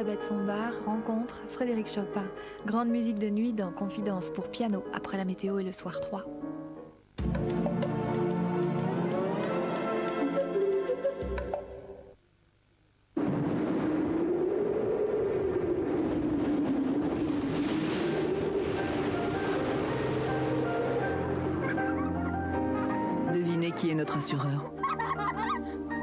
Elisabeth Sombart rencontre Frédéric Chopin. Grande musique de nuit dans Confidence pour piano après la météo et le soir 3. Devinez qui est notre assureur.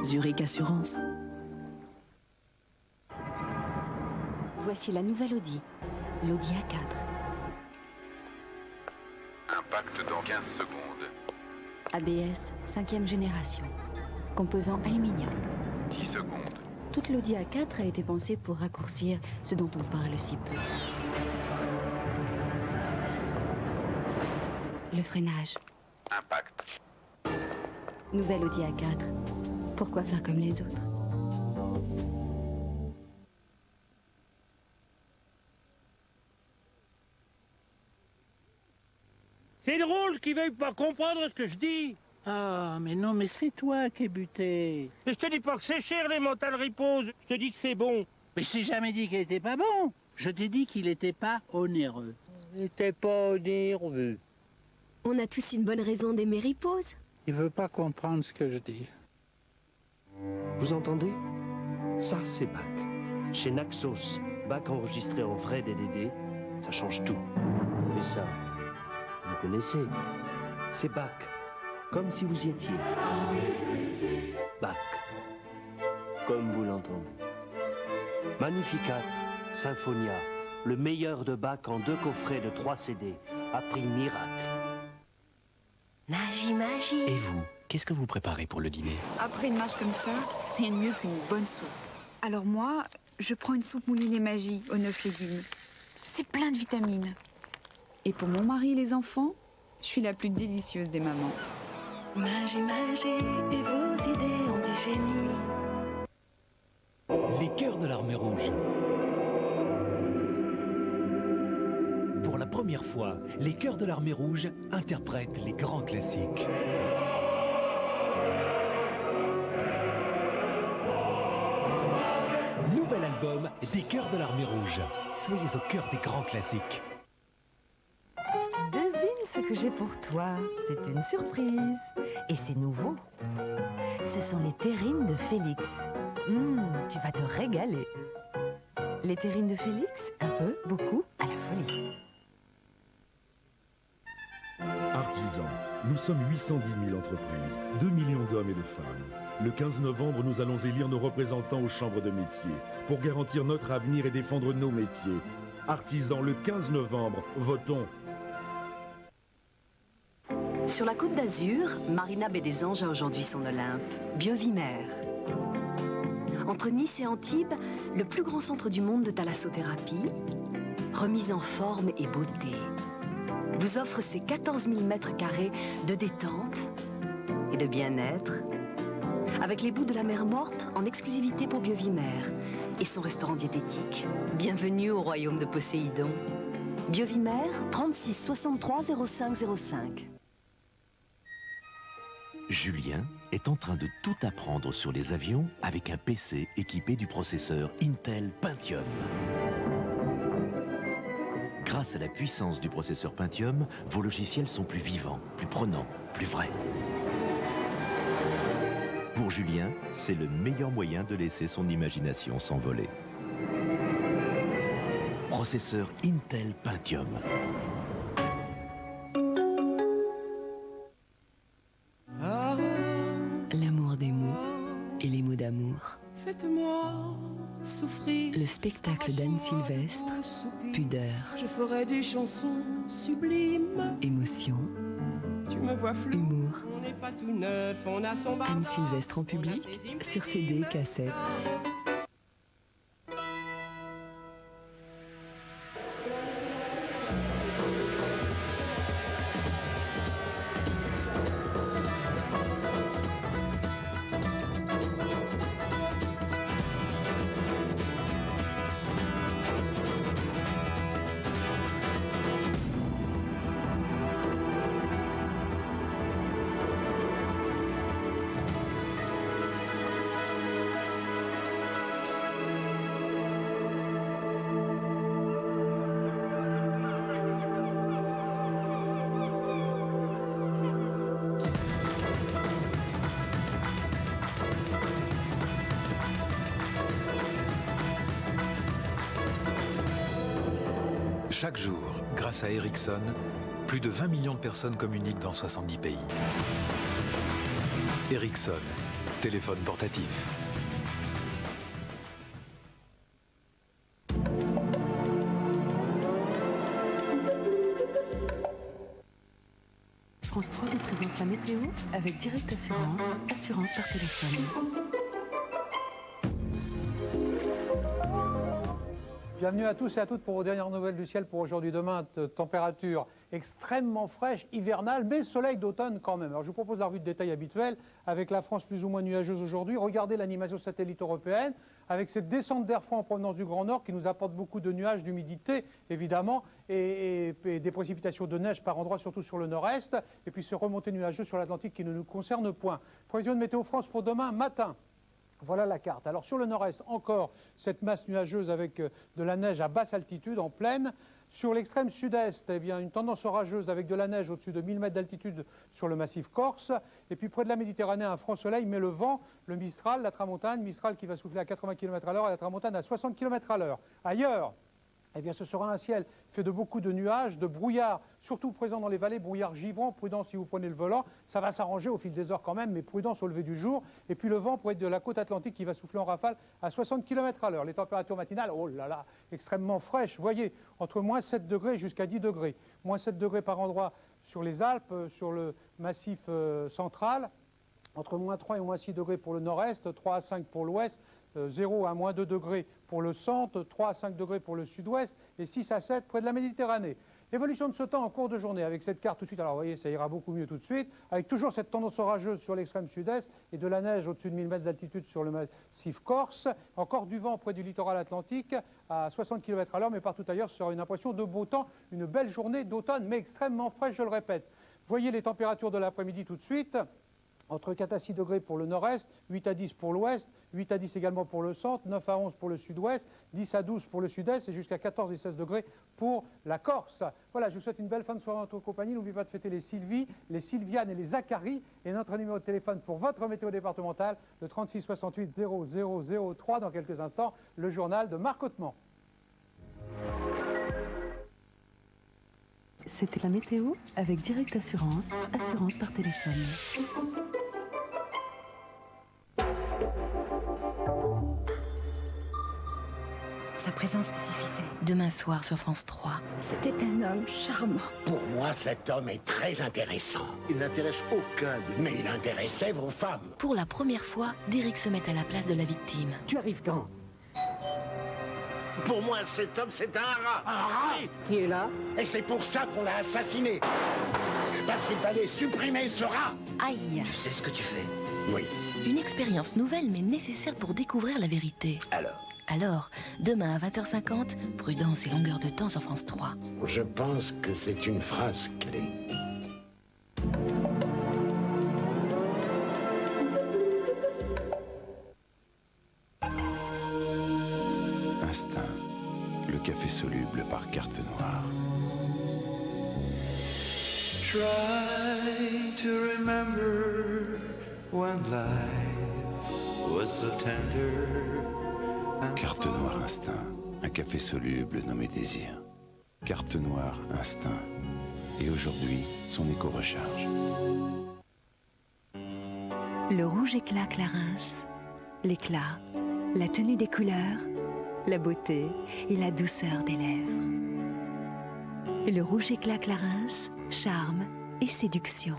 Zurich Assurance. Voici la nouvelle Audi, l'Audi A4. Impact dans 15 secondes. ABS, 5e génération. Composant aluminium. 10 secondes. Toute l'Audi A4 a été pensée pour raccourcir ce dont on parle si peu. Le freinage. Impact. Nouvelle Audi A4. Pourquoi faire comme les autres? C'est drôle qu'ils veuillent pas comprendre ce que je dis. Ah, mais non, mais c'est toi qui es buté. Mais je te dis pas que c'est cher les Mental Repose, je te dis que c'est bon. Mais je t'ai jamais dit qu'il était pas bon. Je t'ai dit qu'il était pas onéreux. Il était pas nerveux. On a tous une bonne raison d'aimer Repose. Il veut pas comprendre ce que je dis. Vous entendez? Ça, c'est Bach. Chez Naxos, Bach enregistré en vrai DDD, ça change tout. Mais ça, vous connaissez. C'est Bach, comme si vous y étiez. Bach, comme vous l'entendez. Magnificat, Symphonia, le meilleur de Bach en 2 coffrets de 3 CD, à prix miracle. Magie, magie. Et vous, qu'est-ce que vous préparez pour le dîner? Après une marche comme ça, rien de mieux qu'une bonne soupe. Alors moi, je prends une soupe moulinée magie aux 9 légumes. C'est plein de vitamines. Et pour mon mari et les enfants, je suis la plus délicieuse des mamans. Magie, magie, et vos idées ont du génie. Les Chœurs de l'Armée Rouge. Pour la première fois, les Chœurs de l'Armée Rouge interprètent les grands classiques. Nouvel album des Chœurs de l'Armée Rouge. Soyez au cœur des grands classiques. Devine ce que j'ai pour toi. C'est une surprise. Et c'est nouveau. Ce sont les terrines de Félix. Tu vas te régaler. Les terrines de Félix, un peu, beaucoup, à la folie. Artisans, nous sommes 810 000 entreprises, 2 millions d'hommes et de femmes. Le 15 novembre, nous allons élire nos représentants aux chambres de métiers pour garantir notre avenir et défendre nos métiers. Artisans, le 15 novembre, votons. Sur la Côte d'Azur, Marina Baie des Anges a aujourd'hui son Olympe, Biovimère. Entre Nice et Antibes, le plus grand centre du monde de thalassothérapie, remise en forme et beauté, vous offre ses 14 000 mètres carrés de détente et de bien-être, avec les bouts de la mer Morte en exclusivité pour Biovimère et son restaurant diététique. Bienvenue au royaume de Poséidon. Biovimère, 36 63 05 05. Julien est en train de tout apprendre sur les avions avec un PC équipé du processeur Intel Pentium. Grâce à la puissance du processeur Pentium, vos logiciels sont plus vivants, plus prenants, plus vrais. Pour Julien, c'est le meilleur moyen de laisser son imagination s'envoler. Processeur Intel Pentium. L'amour des mots et les mots d'amour. Faites-moi souffrir. Le spectacle d'Anne Sylvestre, Pudeur. Je ferai des chansons sublimes. Émotion. Tu me vois flou. Humour. On n'est pas tout neuf, on a son barbare. Anne Sylvestre en public, sur CD, cassette. Chaque jour, grâce à Ericsson, plus de 20 millions de personnes communiquent dans 70 pays. Ericsson, téléphone portatif. France 3 vous présente la météo avec Direct Assurance, assurance par téléphone. Bienvenue à tous et à toutes pour vos dernières nouvelles du ciel pour aujourd'hui. Demain, température extrêmement fraîche, hivernale, mais soleil d'automne quand même. Alors je vous propose la revue de détail habituelle avec la France plus ou moins nuageuse aujourd'hui. Regardez l'animation satellite européenne avec cette descente d'air froid en provenance du Grand Nord qui nous apporte beaucoup de nuages, d'humidité évidemment et des précipitations de neige par endroits, surtout sur le nord-est. Et puis ces remontées nuageuses sur l'Atlantique qui ne nous concernent point. Prévision de Météo France pour demain matin. Voilà la carte. Alors sur le nord-est, encore cette masse nuageuse avec de la neige à basse altitude, en plaine. Sur l'extrême sud-est, eh bien, une tendance orageuse avec de la neige au-dessus de 1000 mètres d'altitude sur le massif corse. Et puis près de la Méditerranée, un franc soleil, mais le vent, le Mistral, la tramontane, Mistral qui va souffler à 80 km à l'heure et la tramontane à 60 km à l'heure. Ailleurs, eh bien, ce sera un ciel fait de beaucoup de nuages, de brouillard, surtout présent dans les vallées, brouillard givrant, prudence si vous prenez le volant. Ça va s'arranger au fil des heures quand même, mais prudence au lever du jour. Et puis le vent pourrait être de la côte atlantique qui va souffler en rafale à 60 km à l'heure. Les températures matinales, oh là là, extrêmement fraîches. Vous voyez, entre moins 7 degrés jusqu'à 10 degrés. Moins 7 degrés par endroit sur les Alpes, sur le massif central. Entre moins 3 et moins 6 degrés pour le nord-est, 3 à 5 pour l'ouest. 0 à moins 2 degrés pour le centre, 3 à 5 degrés pour le sud-ouest et 6 à 7 près de la Méditerranée. Évolution de ce temps en cours de journée avec cette carte tout de suite. Alors vous voyez, ça ira beaucoup mieux tout de suite, avec toujours cette tendance orageuse sur l'extrême sud-est et de la neige au-dessus de 1000 mètres d'altitude sur le massif corse. Encore du vent près du littoral atlantique à 60 km à l'heure, mais partout ailleurs, ce sera une impression de beau temps, une belle journée d'automne, mais extrêmement fraîche, je le répète. Voyez les températures de l'après-midi tout de suite. Entre 4 à 6 degrés pour le nord-est, 8 à 10 pour l'ouest, 8 à 10 également pour le centre, 9 à 11 pour le sud-ouest, 10 à 12 pour le sud-est et jusqu'à 14 et 16 degrés pour la Corse. Voilà, je vous souhaite une belle fin de soirée en notre compagnie. N'oubliez pas de fêter les Sylvie, les Sylviane et les Zacharie. Et notre numéro de téléphone pour votre météo départementale, le 36 68 0003. Dans quelques instants, le journal de Marc Hautement. C'était la météo avec Direct Assurance, assurance par téléphone. Sa présence me suffisait. Demain soir sur France 3. C'était un homme charmant. Pour moi, cet homme est très intéressant. Il n'intéresse aucun de nous. Mais il intéressait vos femmes. Pour la première fois, Derek se met à la place de la victime. Tu arrives quand? Pour moi, cet homme, c'est un rat. Un rat? Qui est là? Et c'est pour ça qu'on l'a assassiné. Parce qu'il fallait supprimer ce rat. Aïe. Tu sais ce que tu fais? Oui. Une expérience nouvelle mais nécessaire pour découvrir la vérité. Alors, demain à 20h50, prudence et longueur de temps sur France 3. Je pense que c'est une phrase clé. Instinct, le café soluble par carte noire. Try to remember when life was so tender. Carte noire instinct, un café soluble nommé désir. Carte noire instinct, et aujourd'hui, son éco-recharge. Le rouge éclat Clarins, l'éclat, la tenue des couleurs, la beauté et la douceur des lèvres. Le rouge éclat Clarins, charme et séduction.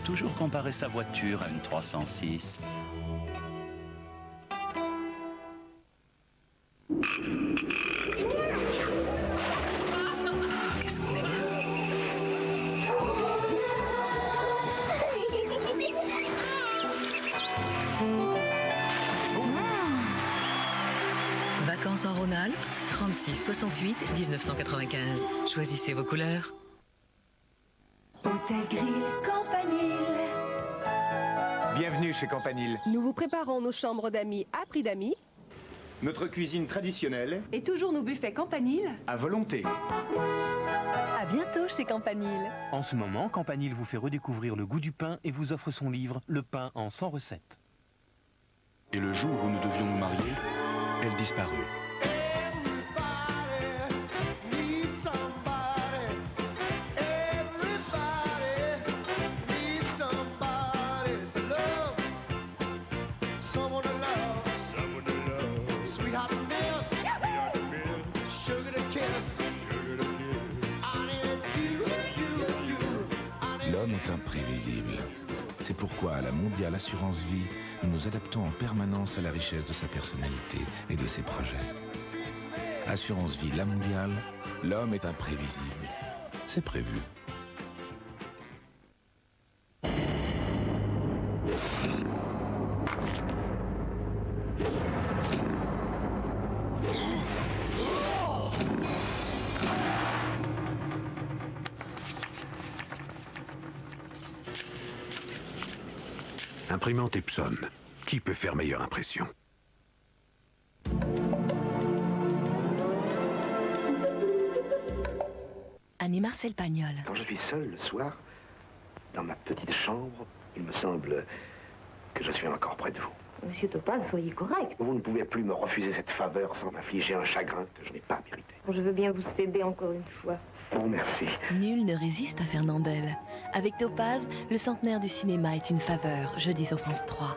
Toujours comparer sa voiture à une 306. Qu'est-ce qu'on est bien. vacances en Rhône-Alpes, 36 68 1995. Choisissez vos couleurs. Hôtel Grill Campanile. Bienvenue chez Campanile. Nous vous préparons nos chambres d'amis à prix d'amis. Notre cuisine traditionnelle. Et toujours nos buffets Campanile. À volonté. À bientôt chez Campanile. En ce moment, Campanile vous fait redécouvrir le goût du pain et vous offre son livre « Le pain en 100 recettes ». Et le jour où nous devions nous marier, elle disparut. L'homme est imprévisible. C'est pourquoi à la Mondiale Assurance Vie, nous nous adaptons en permanence à la richesse de sa personnalité et de ses projets. Assurance Vie La Mondiale, l'homme est imprévisible. C'est prévu. Imprimante Epson. Qui peut faire meilleure impression? Annie-Marcel Pagnol. Quand je suis seul le soir, dans ma petite chambre, il me semble que je suis encore près de vous. Monsieur Topaz, soyez correct. Vous ne pouvez plus me refuser cette faveur sans m'infliger un chagrin que je n'ai pas mérité. Je veux bien vous céder encore une fois. Oh, merci. Nul ne résiste à Fernandel. Avec Topaz, le centenaire du cinéma est une faveur, jeudi sur France 3.